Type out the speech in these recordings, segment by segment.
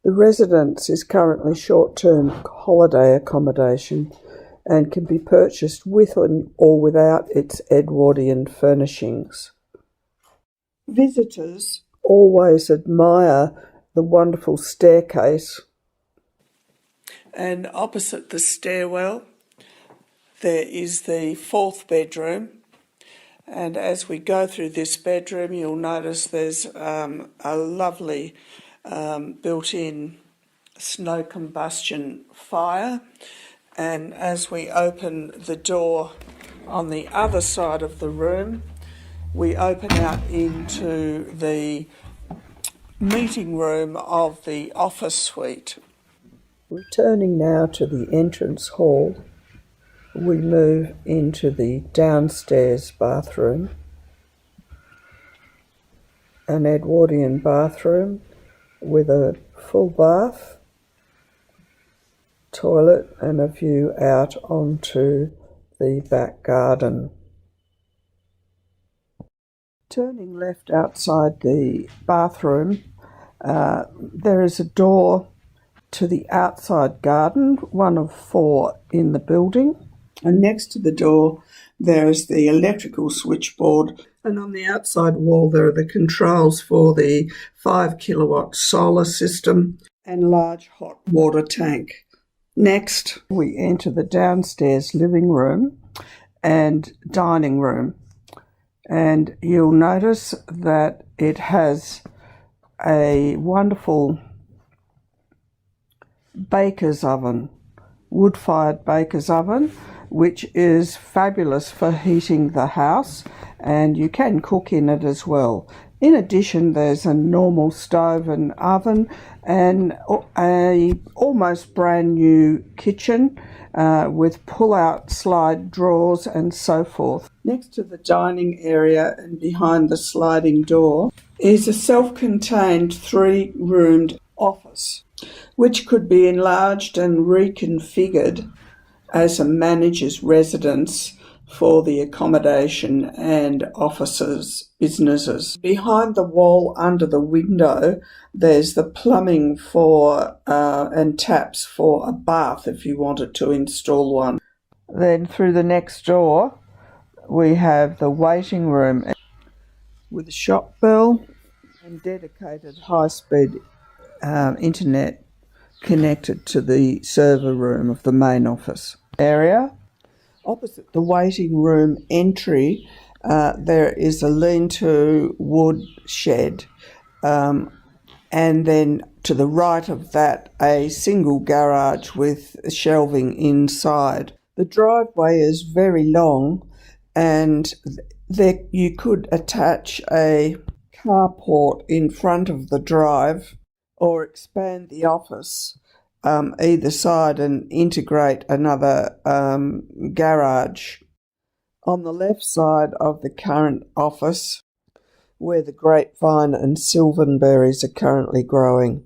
The residence is currently short-term holiday accommodation and can be purchased with or without its Edwardian furnishings. Visitors always admire the wonderful staircase. And opposite the stairwell, there is the fourth bedroom. And as we go through this bedroom, you'll notice there's a lovely built-in snow combustion fire. And as we open the door on the other side of the room, we open out into the meeting room of the office suite. Returning now to the entrance hall, we move into the downstairs bathroom, an Edwardian bathroom with a full bath, toilet and a view out onto the back garden. Turning left outside the bathroom, there is a door to the outside garden, one of 4 in the building. And next to the door, there is the electrical switchboard. And on the outside wall, there are the controls for the 5 kilowatt solar system and large hot water tank. Next, we enter the downstairs living room and dining room. And you'll notice that it has a wonderful baker's oven, wood-fired baker's oven, which is fabulous for heating the house, and you can cook in it as well. In addition, there's a normal stove and oven and a almost brand new kitchen with pull-out slide drawers and so forth. Next to the dining area and behind the sliding door is a self-contained 3-roomed office, which could be enlarged and reconfigured as a manager's residence for the accommodation and offices, businesses. Behind the wall under the window, there's the plumbing for and taps for a bath if you wanted to install one. Then through the next door, we have the waiting room with a shop bell and dedicated high-speed internet connected to the server room of the main office area. Opposite the waiting room entry, there is a lean-to wood shed, and then to the right of that, a single garage with shelving inside. The driveway is very long, and there you could attach a carport in front of the drive or expand the office either side and integrate another garage. On the left side of the current office, where the grapevine and sylvanberries are currently growing,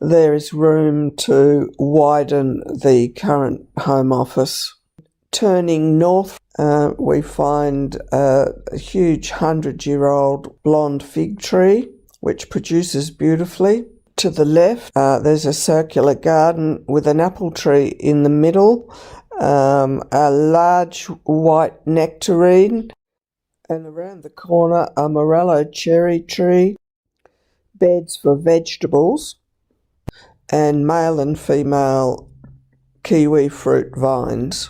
there is room to widen the current home office. Turning north, we find a huge 100-year-old blonde fig tree, which produces beautifully. To the left, there's a circular garden with an apple tree in the middle, a large white nectarine, and around the corner, a morello cherry tree, beds for vegetables, and male and female kiwi fruit vines.